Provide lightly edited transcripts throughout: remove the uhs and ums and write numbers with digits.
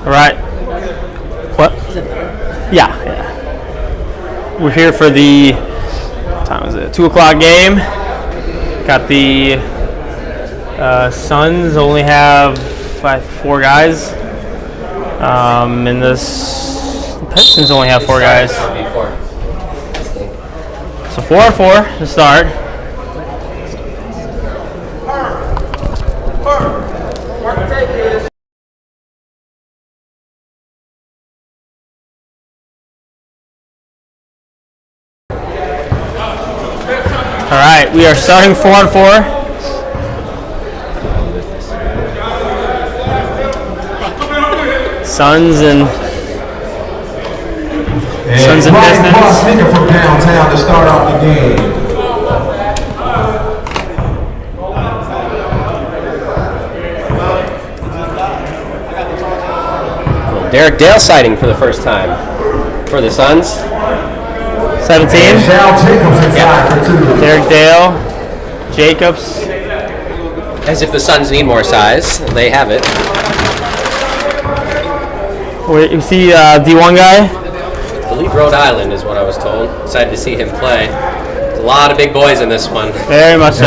All right. What? Yeah. We're here for the, what time is it? 2 o'clock game. Got the Suns only have 4 guys. And the Pistons only have 4 guys. So 4-on-4 to start. All right, we are starting 4-on-4. Suns and Pistons. From downtown to start off the game. Derek Dale sighting for the first time for the Suns. 17. Derek Dale, Jacobs. As if the Suns need more size, they have it. Wait, you see D1 guy? I believe Rhode Island is what I was told. Excited to see him play. There's a lot of big boys in this one. Very much so.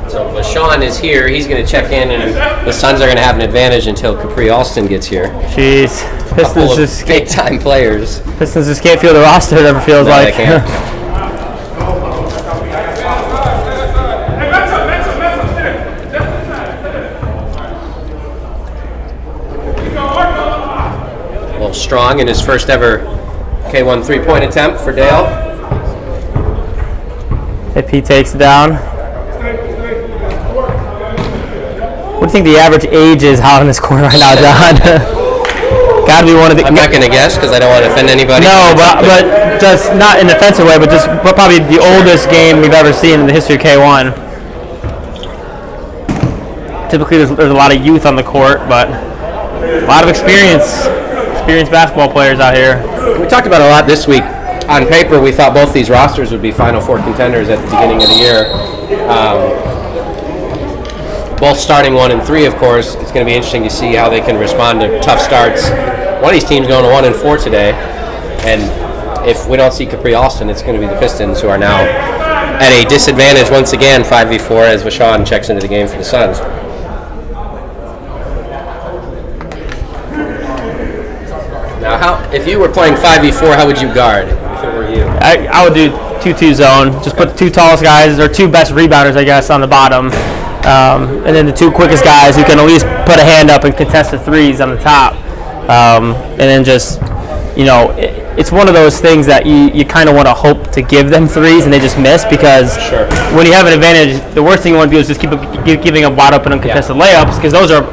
So Vashon is here. He's going to check in, and the Suns are going to have an advantage until Capri Alston gets here. Jeez, Pistons just big time players. Pistons just can't feel the roster. It ever feels like. They can't. Strong in his first ever K1 3-point attempt for Dale. If he takes it down. What do you think the average age is out in this corner right now, John? Gotta be one of the. I'm not gonna guess because I don't want to offend anybody. No, but just not in an offensive way, but just probably the oldest game we've ever seen in the history of K1. Typically, there's a lot of youth on the court, but a lot of experienced basketball players out here. We talked about it a lot this week. On paper, we thought both these rosters would be Final Four contenders at the beginning of the year. Both starting 1 and 3, of course. It's going to be interesting to see how they can respond to tough starts. One of these teams going to 1 and 4 today, and if we don't see Capri Alston, it's going to be the Pistons, who are now at a disadvantage once again, 5v4, as Vashon checks into the game for the Suns. Now, if you were playing 5v4, how would you guard if it were you? I would do 2-2 zone. Just put the 2 tallest guys, or 2 best rebounders, I guess, on the bottom. And then the 2 quickest guys who can at least put a hand up and contest the threes on the top. And then just, it's one of those things that you kind of want to hope to give them threes and they just miss, because when you have an advantage, the worst thing you want to do is just keep giving up wide open uncontested layups, because those are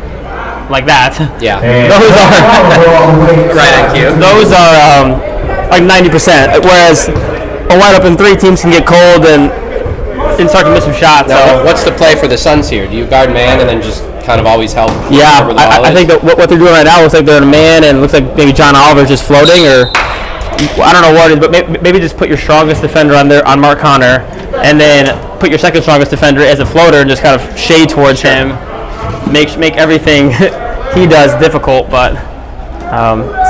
like that. Yeah. Those are right on cue. Those are like 90%. Whereas a wide open 3, teams can get cold and start to miss some shots. Now, so what's the play for the Suns here? Do you guard man and then just kind of always help? Yeah, I think that what they're doing right now looks like they're in a man, and it looks like maybe John Oliver's just floating, or I don't know what it is, but maybe just put your strongest defender on Mark Connor, and then put your second strongest defender as a floater and just kind of shade towards him. Make everything he does difficult, but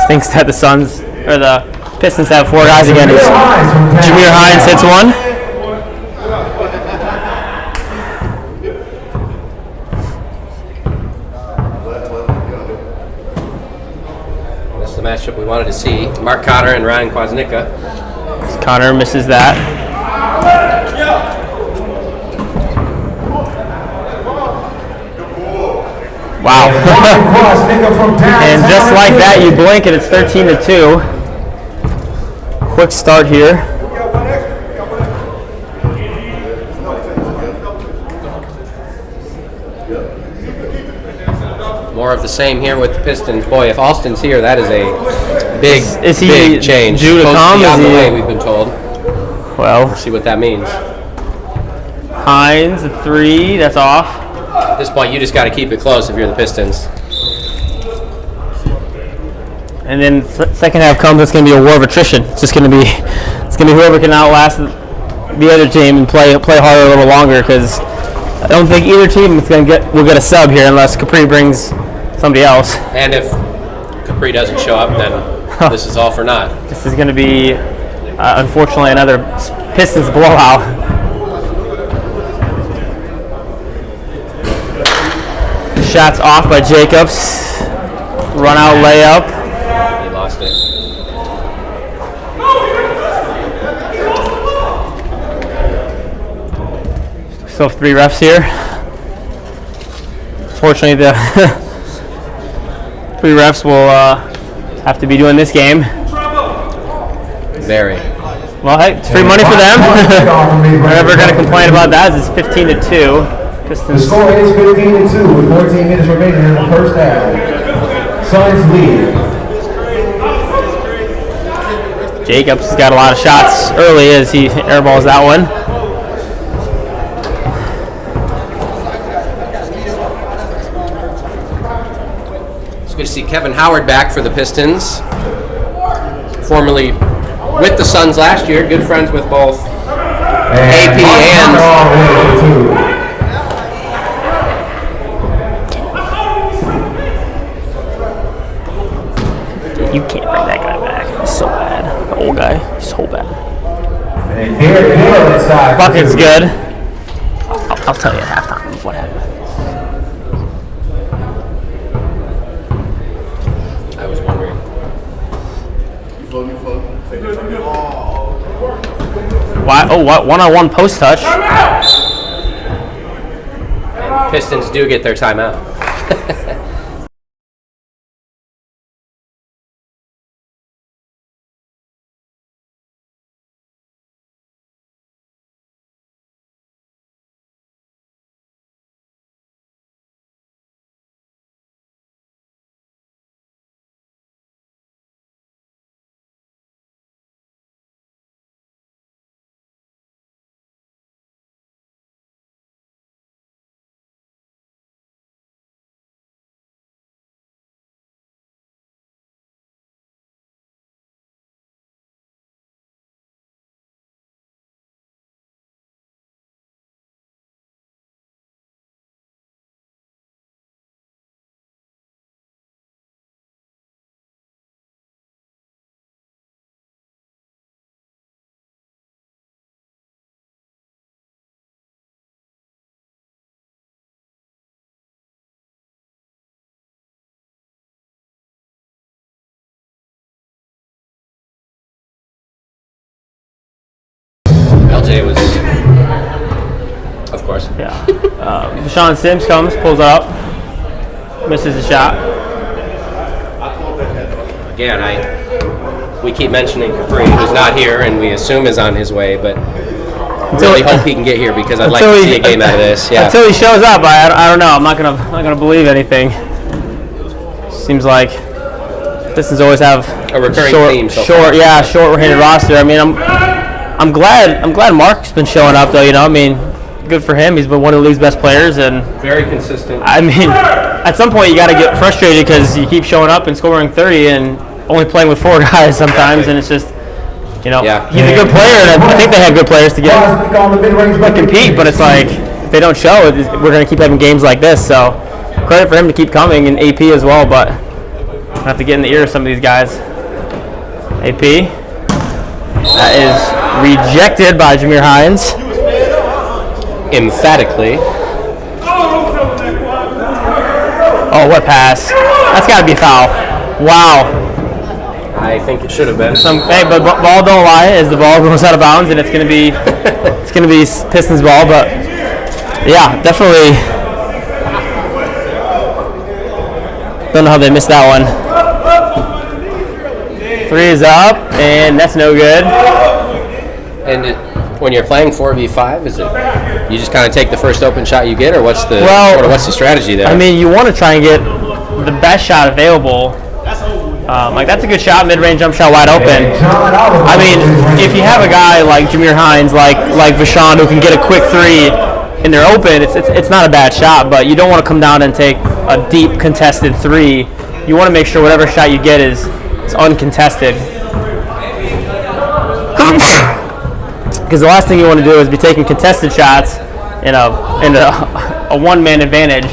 stinks that the Suns or the Pistons have 4 guys again. Jameer Hines hits one. That's the matchup we wanted to see. Mark Connor and Ryan Kwasnicka. Connor misses that. Wow. And just like that, you blink and it's 13-2. Quick start here. More of the same here with the Pistons. Boy, if Alston's here, that is a big change. Due to come? Is he on the way, we've been told. Well, We'll see what that means. Hines, a 3, that's off. At this point, you just got to keep it close if you're the Pistons. And then second half comes, it's going to be a war of attrition. It's going to be whoever can outlast the other team and play harder a little longer, because I don't think either team will get a sub here unless Capri brings somebody else. And if Capri doesn't show up, then this is all for naught. This is going to be, unfortunately, another Pistons blowout. Shots off by Jacobs. Run out layup. He lost it. Still have 3 refs here. Fortunately, the 3 refs will have to be doing this game. Very. Well, hey, it's free money for them. They're never going to complain about that. It's 15-2. The score is 15-2 with 14 minutes remaining in the first half. Suns lead. Jacobs has got a lot of shots early as he airballs that one. It's good to see Kevin Howard back for the Pistons. Formerly with the Suns last year, good friends with both AP and You can't bring that guy back. He's so bad. The old guy. He's so bad. Bucket's good. I'll tell you at halftime what happened. I was wondering. Why? Oh, what? One-on-one post touch. And Pistons do get their timeout. LJ was, of course. Yeah. Deshaun Sims comes, pulls up, misses the shot. Again, we keep mentioning Capri, who's not here, and we assume is on his way, but really hope he can get here because I'd like to see a game out of this. Yeah. Until he shows up, I don't know. I'm not gonna believe anything. Seems like Pistons always have a recurring theme. Short-handed roster. I mean, I'm glad Mark's been showing up though. You know, I mean, good for him. He's been one of the league's best players and very consistent. I mean, at some point you got to get frustrated because you keep showing up and scoring 30 and only playing with 4 guys sometimes, and it's just, you know, he's a good player, and I think they have good players to compete. But it's like if they don't show, we're going to keep having games like this. So credit for him to keep coming, and AP as well. But I have to get in the ear of some of these guys. AP. That is rejected by Jameer Hines. Emphatically. Oh, what pass. That's got to be a foul. Wow. I think it should have been. Hey, but ball don't lie as the ball goes out of bounds, and it's going to be Pistons ball. But, yeah, definitely. Don't know how they missed that one. 3 is up, and that's no good. And when you're playing 4v5, is it you just kind of take the first open shot you get, or what's the strategy there? I mean, you want to try and get the best shot available. Like that's a good shot, mid-range jump shot, wide open. I mean, if you have a guy like Jameer Hines, like Vashon, who can get a quick 3 and they're open, it's not a bad shot. But you don't want to come down and take a deep contested 3. You want to make sure whatever shot you get is uncontested. Because the last thing you want to do is be taking contested shots in a one-man advantage.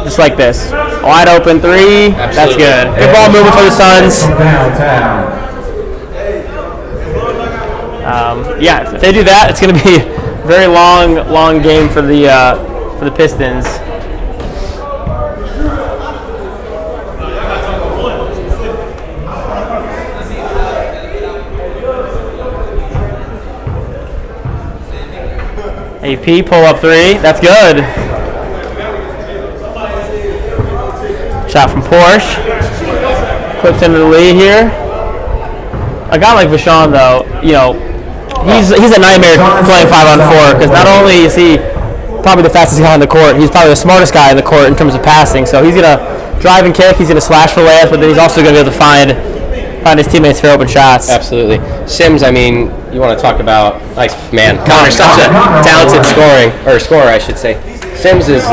Just like this. Wide open three. Absolutely. That's good. Good ball movement for the Suns. Yeah, if they do that, it's going to be a very long game for the Pistons. AP pull up three. That's good. Shot from Porsche. Clips into the lead here. A guy like Vashon, though, you know, he's a nightmare playing 5-on-4 because not only is he probably the fastest guy on the court, he's probably the smartest guy in the court in terms of passing. So he's gonna drive and kick, he's gonna slash for layups, but then he's also gonna be able to find his teammates for open shots. Absolutely. Sims, I mean, you want to talk about, like, man, Connor's such a talented scorer, I should say. Sims is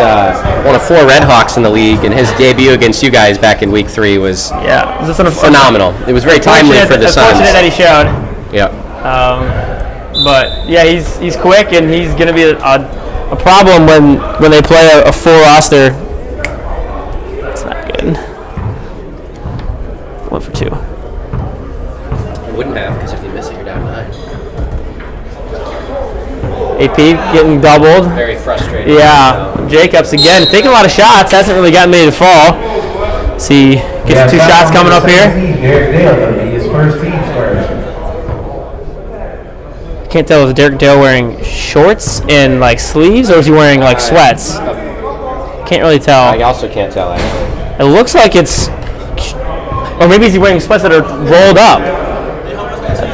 one of 4 Red Hawks in the league, and his debut against you guys back in week 3 was phenomenal. It was very timely for the Suns. Unfortunate that he showed. Yeah. But yeah, he's quick, and he's going to be a problem when they play a full roster. That's not good. 1 for 2. You wouldn't have, because if you miss it, you're down 9. AP getting doubled. Very frustrating. Yeah. Jacobs again taking a lot of shots. Hasn't really gotten many to fall. See, gets 2 shots coming up here. Derek Dale going to be his first team first. Can't tell, is Derek Dale wearing shorts and like sleeves, or is he wearing like sweats? Can't really tell. I also can't tell, actually. It looks like it's, or maybe is he wearing sweats that are rolled up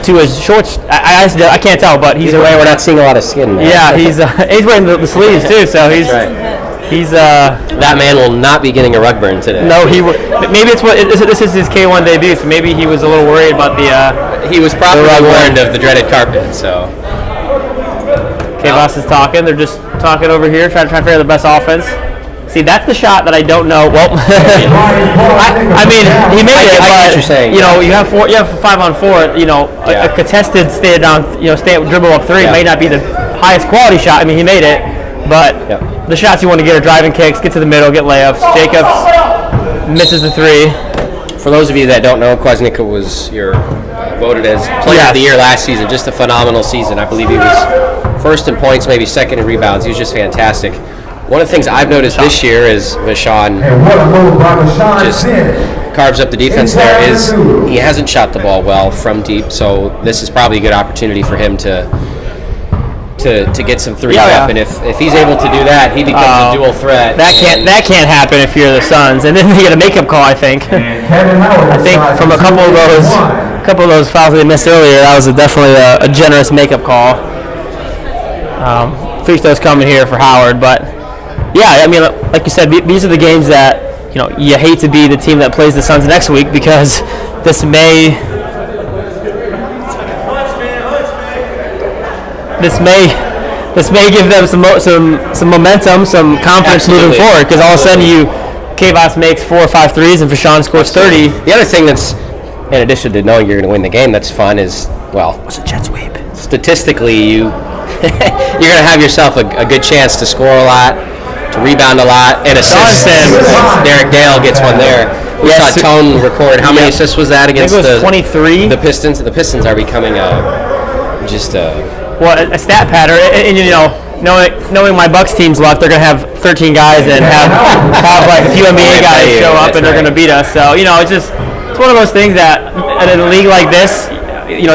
to his shorts? I can't tell, but he's Either way, we're not seeing a lot of skin there. Yeah, he's wearing the sleeves too, so he's That's right. he's That man will not be getting a rug burn today. no, maybe this is his K1 debut, so maybe he was a little worried about the He was probably warned of the dreaded carpet, so. K-Boss is talking. They're just talking over here, trying to figure out the best offense. See, that's the shot that I don't know. Well, I mean, he made it, I get what but you're saying. you know, you have 5-on-4. You know, a contested dribble up three may not be the highest quality shot. I mean, he made it, but the shots you want to get are driving kicks, get to the middle, get layups. Jacobs misses the 3. For those of you that don't know, Kwasnicki was voted as player of the year last season. Just a phenomenal season. I believe he was first in points, maybe second in rebounds. He was just fantastic. One of the things I've noticed this year is Vashon just carves up the defense there. Is he hasn't shot the ball well from deep, so this is probably a good opportunity for him to get some threes up. And if he's able to do that, he becomes a dual threat. That can't happen if you're the Suns. And then they get a makeup call, I think. I think from a couple of those fouls they missed earlier, that was definitely a generous makeup call. Free throws coming here for Howard, but yeah, I mean, like you said, these are the games that you hate to be the team that plays the Suns next week, because this may give them some momentum, some confidence moving forward. Because all of a sudden K-Boss makes 4 or 5 threes and Vashon scores 30. The other thing that's, in addition to knowing you're going to win the game, that's fun is, well, What's a jet sweep? Statistically, you're going to have yourself a good chance to score a lot, to rebound a lot, and assist. Derek Dale gets one there. We saw Tone record. How many assists was that against I think it was 23. The Pistons? The Pistons are becoming a stat pattern, and knowing my Bucks team's left, they're gonna have 13 guys and have like a few NBA guys show up, and they're gonna beat us. So it's one of those things that in a league like this,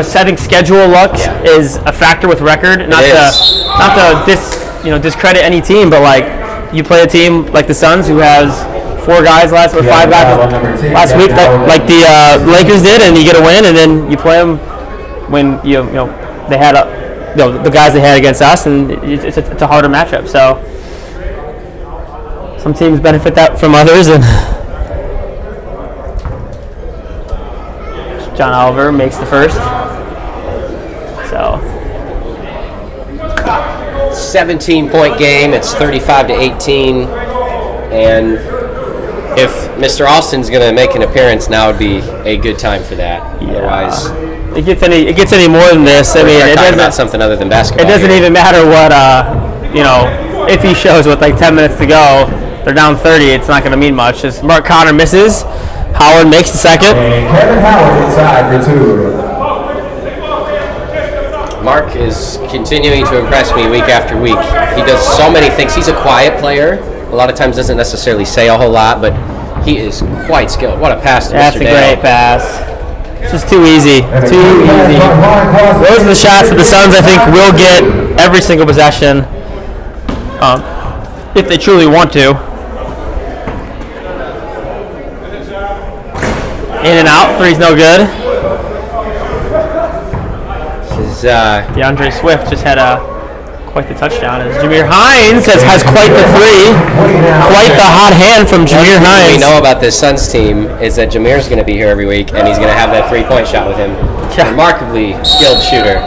setting schedule looks is a factor with record. Not to discredit any team, but like you play a team like the Suns who has 4 guys or 5 guys last week, like the Lakers did, and you get a win, and then you play them when they had the guys they had against us, and it's a harder matchup. So some teams benefit that from others, and John Oliver makes the first. So 17-point game. It's 35-18, and if Mr. Austin's going to make an appearance, now would be a good time for that. Otherwise, it gets any more than this. I mean, it talking doesn't about something other than basketball. It doesn't here. even matter what if he shows with like 10 minutes to go, they're down 30. It's not going to mean much. As Mark Connor misses, Howard makes the second. And Kevin Howard inside for 2. Mark is continuing to impress me week after week. He does so many things. He's a quiet player. A lot of times doesn't necessarily say a whole lot, but he is quite skilled. What a pass to That's Mr. a Dale. great pass. It's just too easy. Too easy. Those are the shots that the Suns, I think, will get every single possession if they truly want to. In and out, three's no good. DeAndre Swift just had quite the touchdown. As Jameer Hines has quite the three. Quite the hot hand from Jameer Hines. What we know about this Suns team is that Jameer's going to be here every week, and he's going to have that three-point shot with him. Yeah. Remarkably skilled shooter.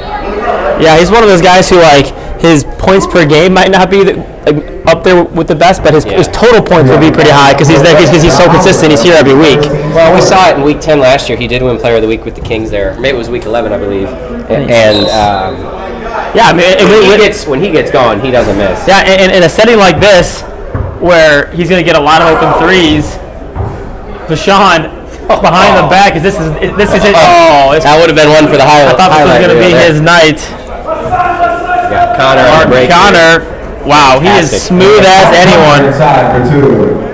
Yeah, he's one of those guys who, like, his points per game might not be up there with the best, but his total points will be pretty high because he's so consistent. He's here every week. Well, we saw it in Week 10 last year. He did win Player of the Week with the Kings there. Maybe it was Week 11, I believe. Yeah, I mean, when he gets going, he doesn't miss. Yeah, and in a setting like this, where he's going to get a lot of open threes, Deshaun behind the back. This is it. That would have been one for the highlight. I thought this was going to be his night. Yeah, Connor on the break. Connor, wow, he is smooth as anyone. Inside for 2.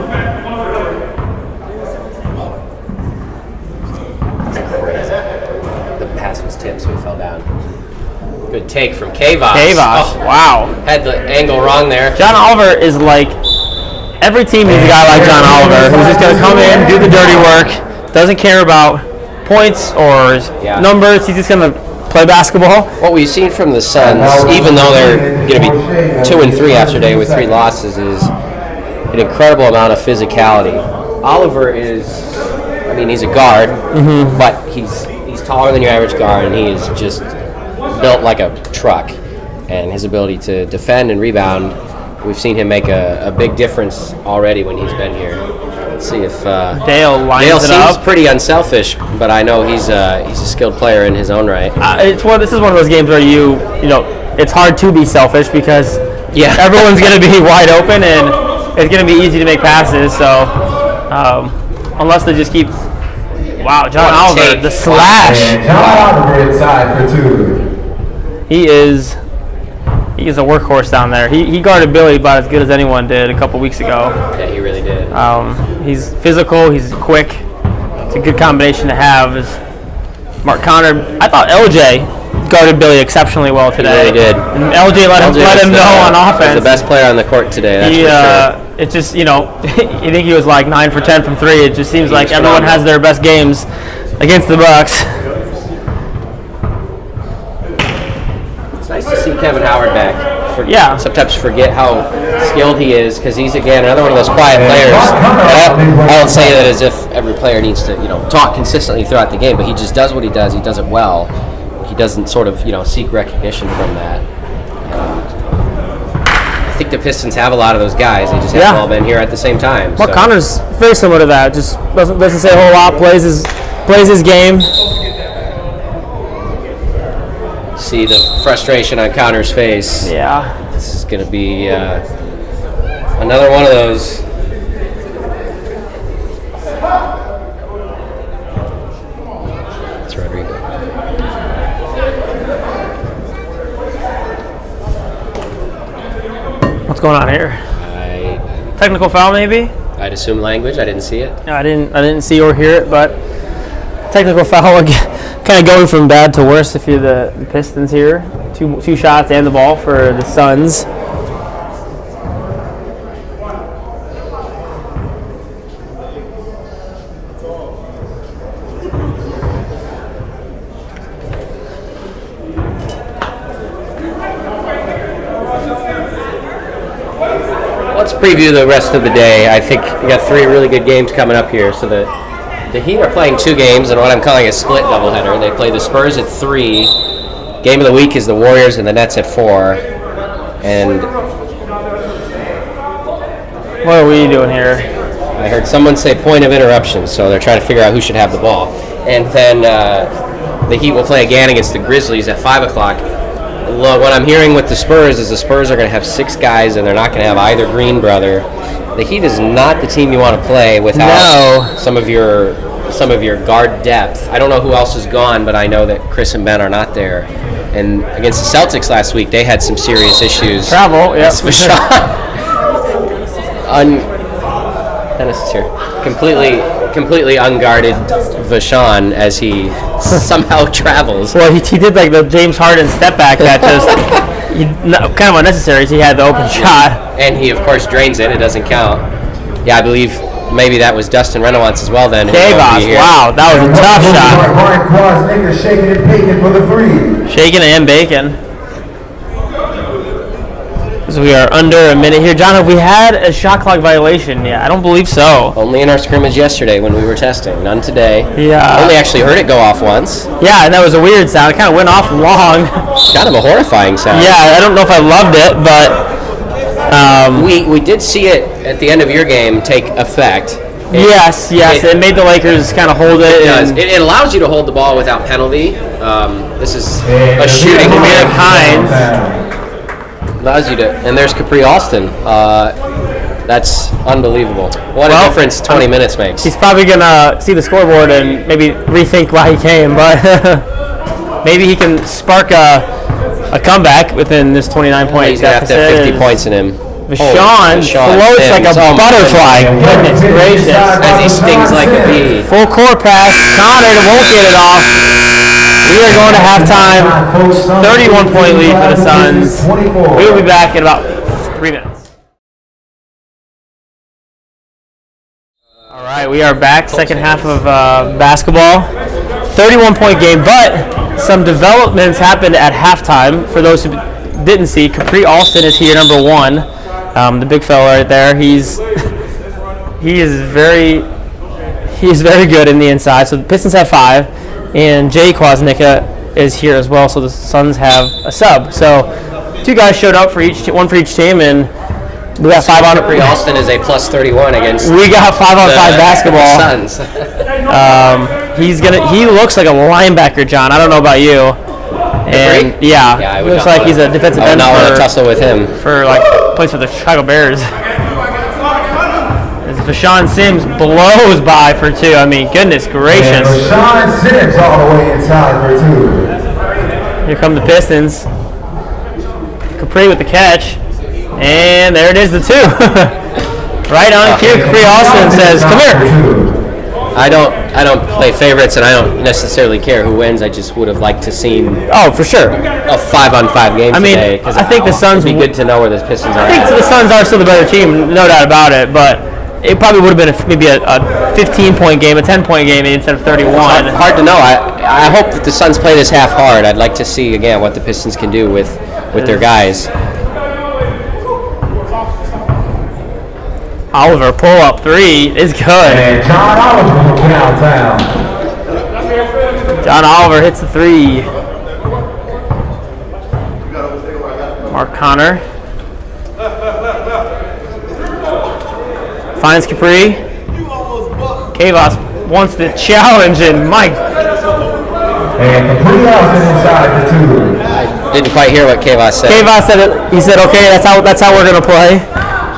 The pass was tipped, so he fell down. Good take from Kavos. Wow. Had the angle wrong there. John Oliver is like, every team needs a guy like John Oliver who's just going to come in, do the dirty work, doesn't care about points or numbers. He's just going to play basketball. What we've seen from the Suns, even though they're going to be 2-3 after today with 3 losses, is an incredible amount of physicality. Oliver is, he's a guard, but he's taller than your average guard, and he is just built like a truck. And his ability to defend and rebound, we've seen him make a big difference already when he's been here. Let's see if Dale seems pretty unselfish, but I know he's a skilled player in his own right. This is one of those games where it's hard to be selfish because everyone's going to be wide open and it's going to be easy to make passes. So unless they just keep, John Oliver, the slash. And John Oliver inside for 2. He is a workhorse down there. He guarded Billy about as good as anyone did a couple weeks ago. Yeah, he really did. He's physical. He's quick. It's a good combination to have. Mark Connor, I thought LJ guarded Billy exceptionally well today. He really did. And LJ let him know on offense. He's the best player on the court today. That's for sure. It just, you think he was like 9 for 10 from 3. It just seems like everyone has their best games against the Bucks. It's nice to see Kevin Howard back. Sometimes forget how skilled he is because he's, again, another one of those quiet players. I don't say that as if every player needs to, talk consistently throughout the game, but he just does what he does. He does it well. He doesn't sort of, seek recognition from that. I think the Pistons have a lot of those guys. They just haven't all been here at the same time. Mark Connor's very similar to that. Just doesn't say a whole lot. Plays his game. See the frustration on Connor's face. Yeah. This is going to be another one of those. It's Rodrigo. What's going on here? Technical foul, maybe? I'd assume language. I didn't see it. No, I didn't see or hear it, but technical foul again. Kind of going from bad to worse if you're the Pistons here. Two shots and the ball for the Suns. Let's preview the rest of the day. I think we got 3 really good games coming up here. So the Heat are playing 2 games in what I'm calling a split doubleheader. They play the Spurs at 3. Game of the week is the Warriors and the Nets at 4. And what are we doing here? I heard someone say point of interruption, so they're trying to figure out who should have the ball. And then the Heat will play again against the Grizzlies at 5 o'clock. Look, what I'm hearing with the Spurs is the Spurs are going to have 6 guys, and they're not going to have either Green brother. The Heat is not the team you want to play without some of your guard depth. I don't know who else is gone, but I know that Chris and Ben are not there. And against the Celtics last week, they had some serious issues. Travel, yes. Dennis is here. Completely unguarded Vashon as he somehow travels. Well, he did like the James Harden step back that just kind of unnecessary. So he had the open shot, and he of course drains it. It doesn't count. Yeah, I believe maybe that was Dustin Renowantz as well. Then Kavos, wow, that was a tough shot. Mark Quasnicker shaking and baking for the 3. Shaking and baking. So we are under a minute here. John, have we had a shot clock violation? Yeah, I don't believe so. Only in our scrimmage yesterday when we were testing. None today. Yeah. Only actually heard it go off once. Yeah, and that was a weird sound. It kind of went off long. Kind of a horrifying sound. Yeah, I don't know if I loved it, but... we did see it at the end of your game take effect. Yes, it made the Lakers kind of hold it. It does. It allows you to hold the ball without penalty. This is a shooting of Hines. Allows you to, and there's Capri Alston. That's unbelievable. What a difference 20 minutes makes. He's probably gonna see the scoreboard and maybe rethink why he came, but maybe he can spark a comeback within this 29-point He's gonna have to have 50 points in him. Vashon floats like a butterfly. Goodness gracious! As he stings like a bee. Full court pass. Connor won't get it off. We are going to halftime. 31-point lead for the Suns. We will be back in about 3 minutes. All right, we are back. Second half of basketball. 31-point game, but some developments happened at halftime. For those who didn't see, Capri Alston is here, number 1. The big fella right there. He is very good in the inside. So the Pistons have 5. And Jay Quasnicker is here as well, so the Suns have a sub. So 2 guys showed up for one for each team, and we got 5 on. Capri Alston is a plus 31 against. We got 5-on-5 basketball. Suns. He looks like a linebacker, John. I don't know about you. And he looks like he's a defensive end. I would not want to tussle with him. Plays for the Chicago Bears. Vashon Sims blows by for 2. I mean, goodness gracious. Vashon Sims all the way inside for 2. Here come the Pistons. Capri with the catch. And there it is, the 2. Right on cue, Capri Alston says, "Come here." I don't play favorites, and I don't necessarily care who wins. I just would have liked to seen. Oh, for sure. A 5-on-5 game today. Because I think the Suns would be good to know where the Pistons are. I think the Suns are still the better team, no doubt about it. But it probably would have been maybe a 15-point game, a 10-point game instead of 31. It's hard to know. I hope that the Suns play this half hard. I'd like to see again what the Pistons can do with their guys. Oliver pull-up 3 is good. And John Oliver from downtown. John Oliver hits the 3. Mark Connor finds Capri. Kavos wants the challenge, and Mike. And Capri Alston inside for 2. I didn't quite hear what Kavos said. Kavos said it. He said, "Okay, that's how we're gonna play."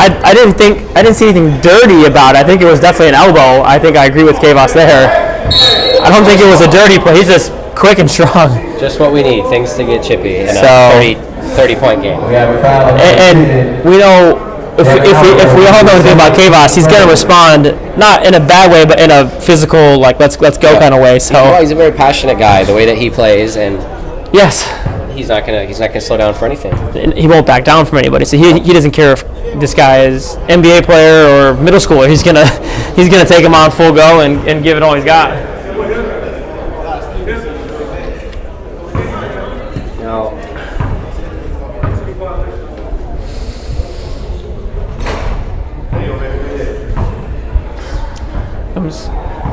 I didn't see anything dirty about it. I think it was definitely an elbow. I think I agree with Kavos there. I don't think it was a dirty play. He's just quick and strong. Just what we need. Things to get chippy in a 30-point game. And we know if we all know anything about Kavos, he's gonna respond not in a bad way, but in a physical let's go kind of way. So he's a very passionate guy. The way that he plays, and yes. He's not gonna slow down for anything. And he won't back down from anybody. So he doesn't care if this guy is NBA player or middle schooler. He's gonna take him on full go and give it all he's got. Now, comes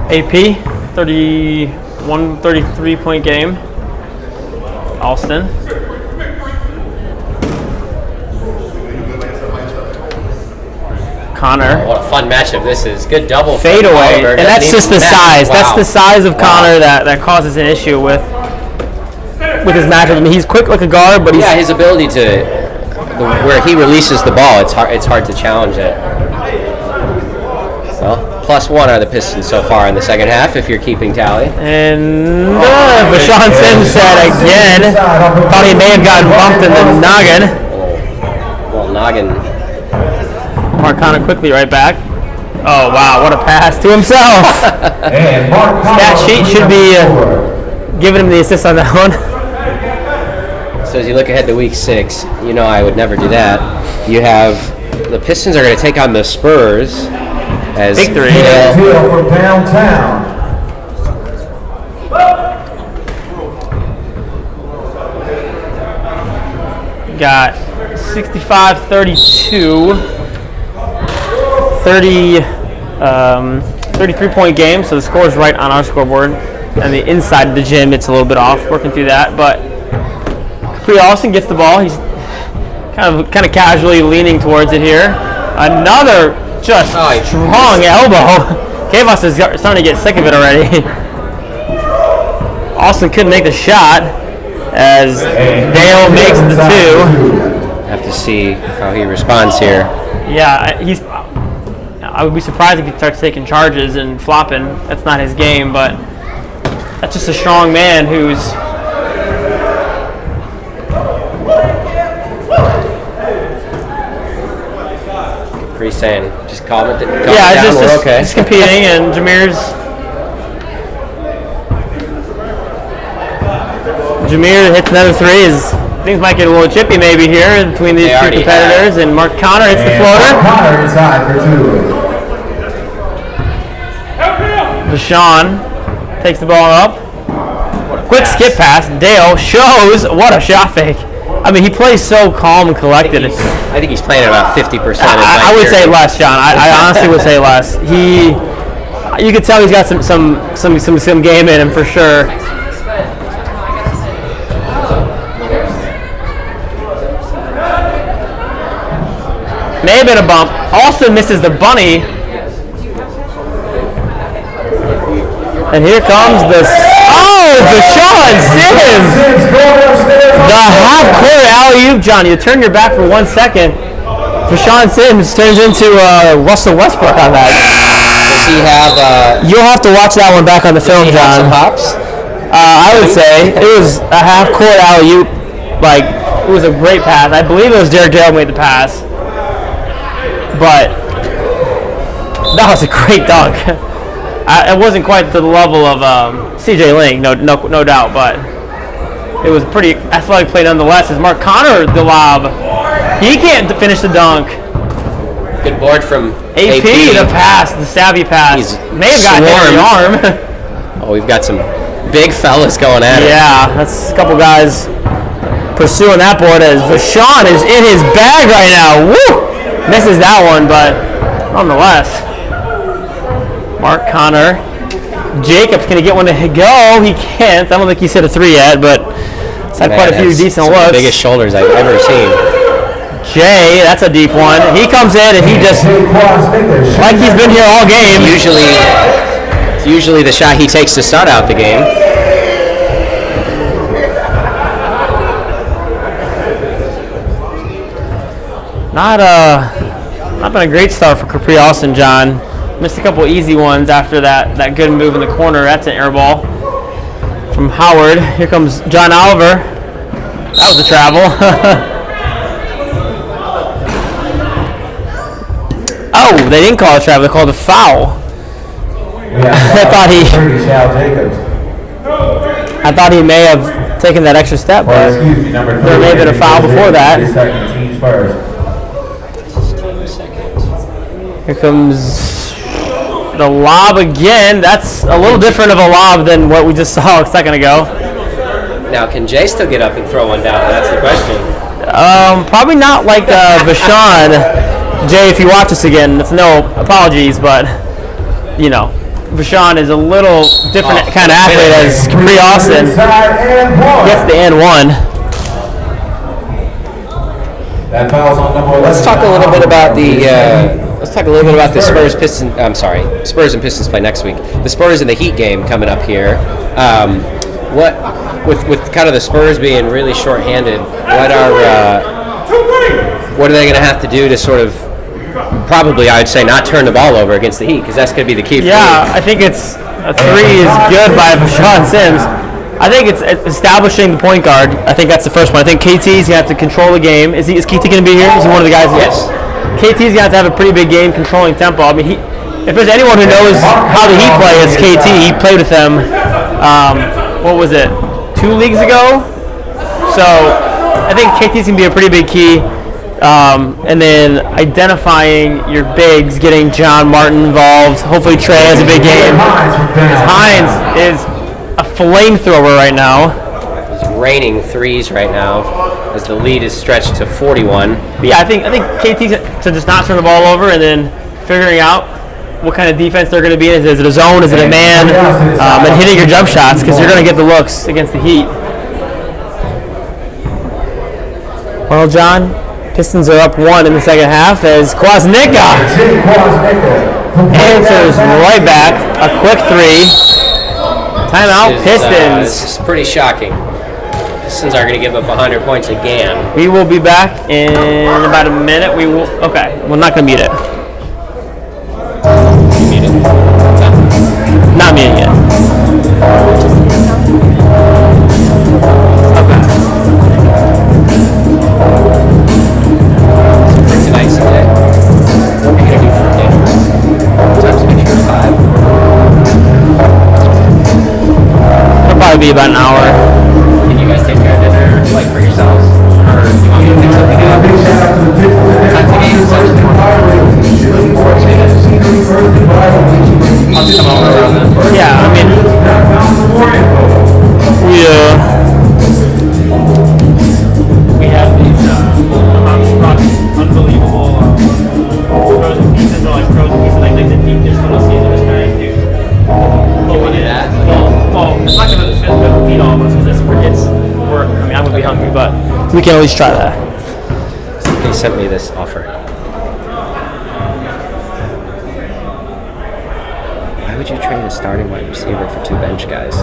AP 33-point game. Alston. Connor. what a fun matchup this is. Good double fade away, and that's just the size. Wow. That's the size of Connor that causes an issue with with his matchup. I mean, he's quick like a guard, but yeah, his ability to where he releases the ball, it's hard to challenge it. Well, +1 are the Pistons so far in the second half, if you're keeping tally. And Vashawn Sims said again, thought he may have gotten bumped in the noggin. Well, noggin. Marcano quickly right back. Oh, wow, what a pass to himself. That sheet should be giving him the assist on that one. So as you look ahead to week 6, you know I would never do that. You have the Pistons are going to take on the Spurs. As Big three. From downtown. Got 65-32, 33-point game, so the score is right on our scoreboard. And the inside of the gym, it's a little bit off, working through that. But Capri Austin gets the ball. He's kind of casually leaning towards it here. Another just strong elbow. Kavos is starting to get sick of it already. Austin couldn't make the shot as Dale makes the 2. Have to see how he responds here. Yeah, I would be surprised if he starts taking charges and flopping. That's not his game, but that's just a strong man who's Pretty saying, just calm it down. Just okay. Just competing, and Jameer hits another 3. Things might get a little chippy maybe here between these two competitors, and Mark Connor hits the floater. Connor inside for 2. Vashawn takes the ball up. Quick skip pass. Dale shows what a shot fake. I mean, he plays so calm and collected. I think he's playing at about 50%. I would say less, John. I honestly would say less. You could tell he's got some game in him for sure. May have been a bump. Austin misses the bunny. And here comes Vashawn Sims. The half-court alley-oop, John. You turn your back for 1 second. Vashawn Sims turns into Russell Westbrook on that. Does he have... You'll have to watch that one back on the film, John. Some hops? I would say it was a half-court alley-oop. It was a great pass. I believe it was Derek Dale made the pass. But that was a great dunk. It wasn't quite to the level of C.J. Ling, no doubt, but it was pretty athletic play nonetheless. As Mark Connor the lob, he can't finish the dunk. Good board from AP. The pass, the savvy pass. May have gotten hit in the arm. Oh, we've got some big fellas going at it. Yeah, that's a couple guys pursuing that board as Vashawn is in his bag right now. Woo! Misses that one, but nonetheless. Mark Connor. Jacobs going to get one to go. He can't. I don't think he's hit a 3 yet, but he's had quite a few decent looks. The biggest shoulders I've ever seen. Jay, that's a deep one. He comes in and he just, like he's been here all game. It's usually the shot he takes to start out the game. Not been a great start for Capri Austin, John. Missed a couple easy ones after that good move in the corner. That's an air ball from Howard. Here comes John Oliver. That was a travel. Oh, they didn't call it a travel. They called it a foul. I thought he may have taken that extra step, but there may have been a foul before that. Here comes the lob again. That's a little different of a lob than what we just saw a second ago. Now, can Jay still get up and throw one down? That's the question. Probably not like Vashawn. Jay, if you watch this again, it's no apologies, but, Vashawn is a little different kind of athlete as Capri Austin gets the and one. Let's talk a little bit about the Spurs Pistons. I'm sorry, Spurs and Pistons play next week. The Spurs in the Heat game coming up here. with kind of the Spurs being really shorthanded, what are they going to have to do to sort of probably, I would say, not turn the ball over against the Heat, because that's going to be the key for I think it's a three is good by Sean Sims. I think it's establishing the point guard. I think that's the first one. I think KT's going to have to control the game. Is KT going to be here? Is he one of the guys? Yes. KT's going to have a pretty big game controlling tempo. I mean, if there's anyone who knows how the Heat play, it's KT. He played with them, what was it, 2 leagues ago? So I think KT's going to be a pretty big key. And then identifying your bigs, getting John Martin involved. Hopefully Trey has a big game. Hines is a flamethrower right now. It's raining threes right now as the lead is stretched to 41. But yeah, I think KT to just not turn the ball over, and then figuring out what kind of defense they're going to be in. Is it a zone? Is it a man? And hitting your jump shots, because you're going to get the looks against the Heat. Well, John, Pistons are up 1 in the second half as Kwasnicka answers right back. A quick 3. Timeout, Pistons. This is pretty shocking. Pistons are going to give up 100 points again. We will be back in about a minute. Okay, we're not going to mute it. Mute it? Not muting it. Tonight's today. What are you going to do for dinner? Time's to make sure 5. It'll probably be about an hour. Can you guys take care of dinner, like, for yourselves? Or do you want me to pick something up? Time to game, essentially. I'll just come over around then. Yeah, I mean, we have these unbelievable frozen pizzas, or like frozen pizzas, like the deep dish little Caesars kind, dude. Can we do that? Well, it's not going to feed all of us, because I'm going to be hungry, but we can always try that. He sent me this offer. Why would you trade a starting wide receiver for 2 bench guys?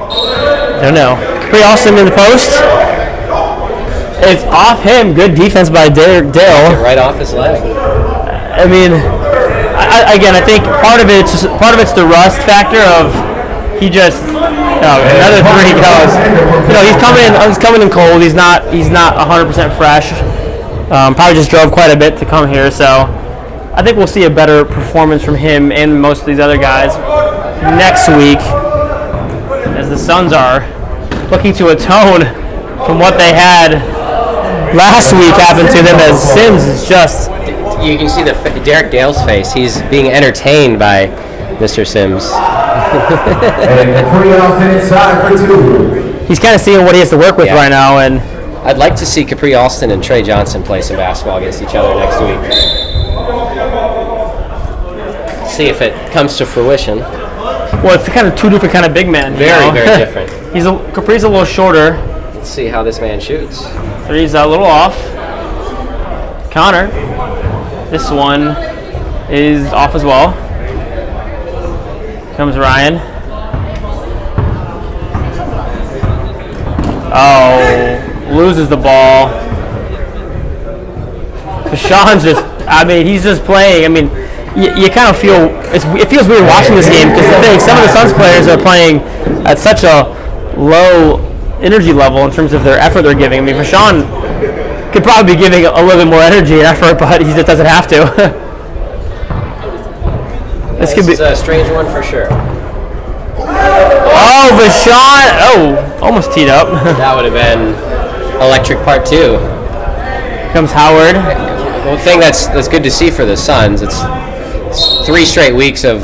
I don't know. Capri Austin in the post. It's off him. Good defense by Dale. Right off his leg. I mean, I think part of it's the rust factor of he just another 3 goes. He's coming in cold. He's not 100% fresh. Probably just drove quite a bit to come here, so I think we'll see a better performance from him and most of these other guys next week, as the Suns are looking to atone from what they had last week happened to them, as Sims is just... You can see Derek Dale's face. He's being entertained by Mr. Sims. He's kind of seeing what he has to work with right now, and I'd like to see Capri Alston and Trey Johnson play some basketball against each other next week. See if it comes to fruition. Well, it's kind of 2 different kind of big men. Very different. Capri's a little shorter. Let's see how this man shoots. 3's a little off. Connor. This one is off as well. Comes Ryan. Oh, loses the ball. Sean's he's just playing. I mean, you kind of feel, it feels weird watching this game, because some of the Suns players are playing at such a low energy level in terms of their effort they're giving. I mean, Sean could probably be giving a little bit more energy and effort, but he just doesn't have to. This could be a strange one for sure. Oh, Vashon! Oh, almost teed up. That would have been electric part 2. Here comes Howard. One thing that's good to see for the Suns, it's 3 straight weeks of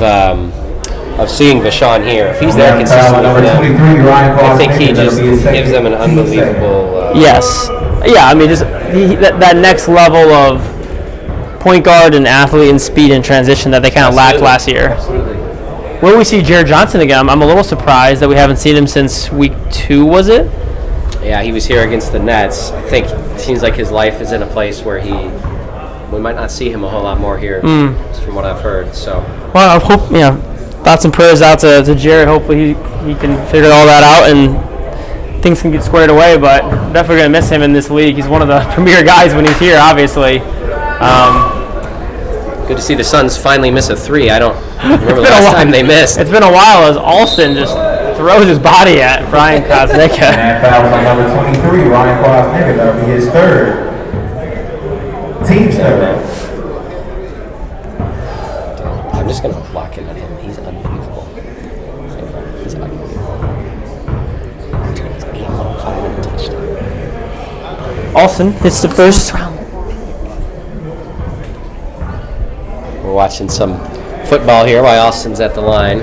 seeing Vashon here. If he's there consistently for them, I think he just gives them an unbelievable... Yes. Yeah, I mean, just that next level of point guard and athlete and speed and transition that they kind of lacked last year. Absolutely. Where we see Jared Johnson again, I'm a little surprised that we haven't seen him since week 2, was it? Yeah, he was here against the Nets. I think it seems like his life is in a place where we might not see him a whole lot more here, from what I've heard. So. Well, I hope, thoughts and prayers out to Jared. Hopefully he can figure all that out and things can get squared away, but definitely going to miss him in this league. He's one of the premier guys when he's here, obviously. Good to see the Suns finally miss a three. I don't remember the last time they missed. It's been a while as Alston just throws his body at Brian Kosnicka. And fouls on number 23, Ryan Kosnicka. That'll be his third. Team's third. I'm just going to lock in on him. He's unbelievable. He's unbelievable. He's 8-5 and a touchdown. Alston hits the first. We're watching some football here while Austin's at the line.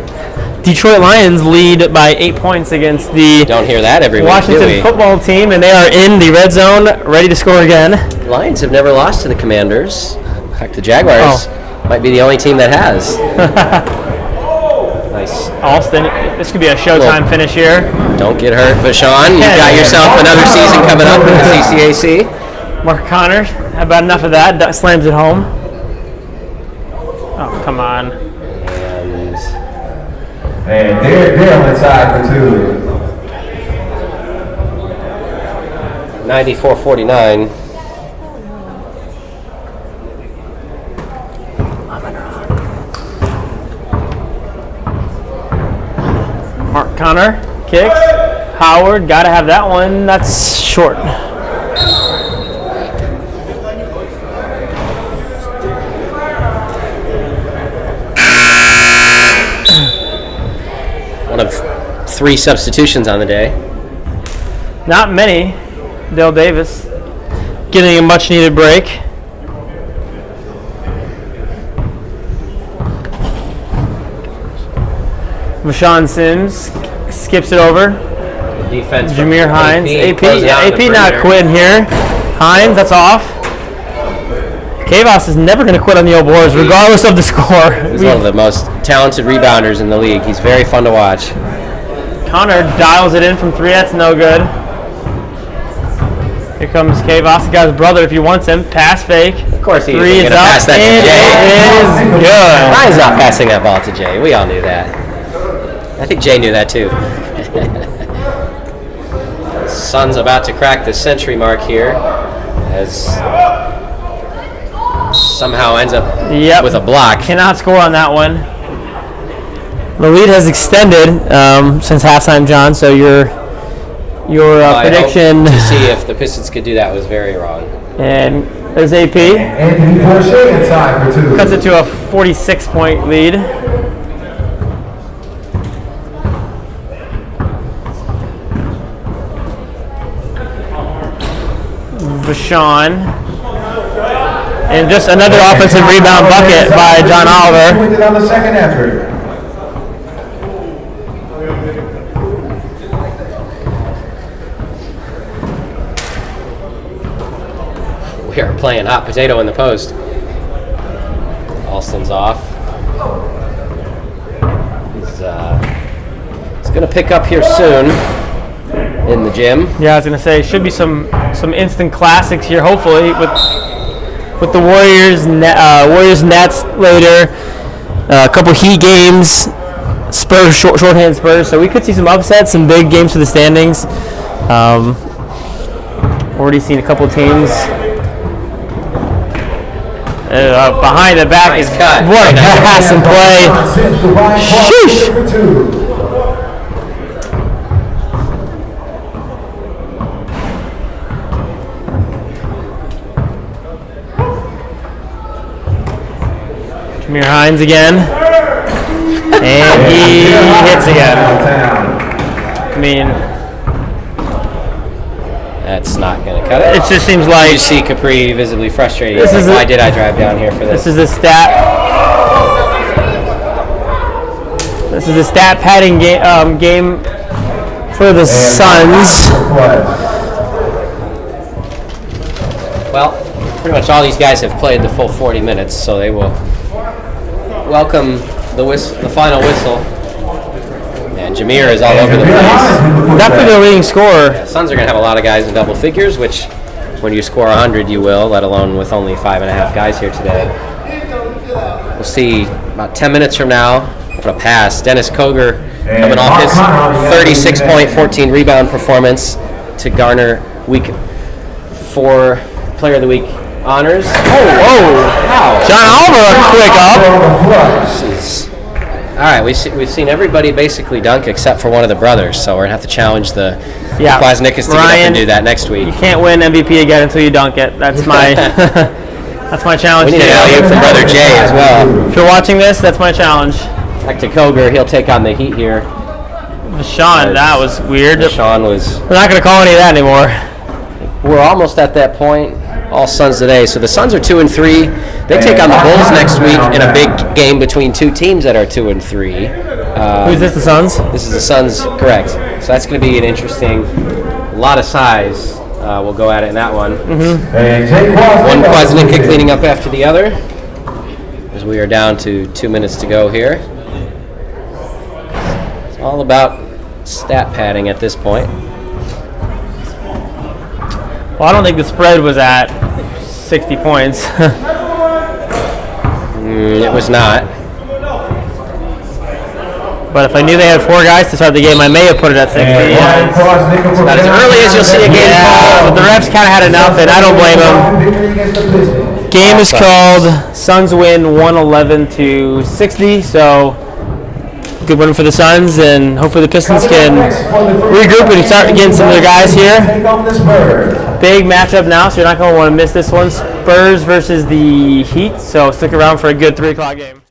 Detroit Lions lead by 8 points against the Don't hear that every week, Washington do we? football team, and they are in the red zone, ready to score again. Lions have never lost to the Commanders. In fact, the Jaguars might be the only team that has. Nice. Alston, this could be a showtime finish here. Don't get hurt, Vashon. You've got yourself another season coming up in the CCAC. Mark Connor, how about enough of that? Duck slams it home. Oh, come on. And they're on the side for two. 94-49. Mark Connor kicks. Howard, got to have that one. That's short. One of 3 substitutions on the day. Not many. Dale Davis getting a much needed break. Vashon Sims skips it over. Defense. Jameer Hines. AP AP not quitting here. Hines, that's off. Kavos is never going to quit on the old boys, regardless of the score. He's one of the most talented rebounders in the league. He's very fun to watch. Connor dials it in from 3. That's no good. Here comes Kavos. He got his brother if he wants him. Pass fake. Of course he is 3 going is to up. pass that to Jay. It is good. Ryan's not passing that ball to Jay. We all knew that. I think Jay knew that too. Suns about to crack the century mark here as somehow ends up with a block. Cannot score on that one. The lead has extended since halftime, John. So your prediction I hope to see if the Pistons could do that was very wrong. and there's AP. Anthony Porcher inside for two. Cuts it to a 46-point lead. Vashon. And just another offensive rebound bucket by John Oliver. Pointed on the second effort. We are playing hot potato in the post. Alston's off. He's going to pick up here soon in the gym. Yeah, I was gonna say should be some instant classics here. Hopefully with the Warriors Nets later, a couple Heat games, Spurs shorthand Spurs. So we could see some upsets, some big games for the standings. Already seen a couple teams. Behind the back Nice is cut. what a pass and play. Sheesh. Jameer Hines again. And he hits again. I mean, That's not going to cut it. it just seems like You see Capri visibly frustrated. This He's is like, a- why did I drive down here for this this? is a stat. This is a stat padding game for the Suns. Well, pretty much all these guys have played the full 40 minutes, so they will welcome the final whistle. And Jameer is all over the place. Definitely the leading scorer. Suns are going to have a lot of guys in double figures, which when you score 100 you will, let alone with only 5.5 guys here today. We'll see about 10 minutes from now What a pass. Dennis Koger coming off his 36-point, 14-rebound performance to garner Week 4 Player of the Week honors. Wow. John Oliver, a quick up. Jeez. All right, we've seen everybody basically dunk except for one of the brothers, so we're going to have to challenge the Kwasnikas to get up and do that next week. You can't win MVP again until you dunk it. That's my that's my challenge. We need an alley-oop from Brother Jay as well. If you're watching this, that's my challenge. Back to Koger. He'll take on the Heat here. Sean, that was weird. Sean was... We're not going to call any of that anymore. We're almost at that point. All Suns today. So the Suns are 2-3. They take on the Bulls next week in a big game between two teams that are 2-3. Who's this, the Suns? This is the Suns, correct. So that's going to be an interesting, a lot of size. We'll go at it in that one. One Kwasnikas cleaning up after the other. As we are down to 2 minutes to go here. It's all about stat padding at this point. Well, I don't think the spread was at 60 points. It was not. But if I knew they had 4 guys to start the game, I may have put it at 60. Not as early as you'll see a game called. But the refs kind of had enough, and I don't blame them. Game is called. Suns win 111-60. So good win for the Suns, and hopefully the Pistons can regroup and start getting some of their guys here. Big matchup now, so you're not going to want to miss this one. Spurs versus the Heat, so stick around for a good 3 o'clock game.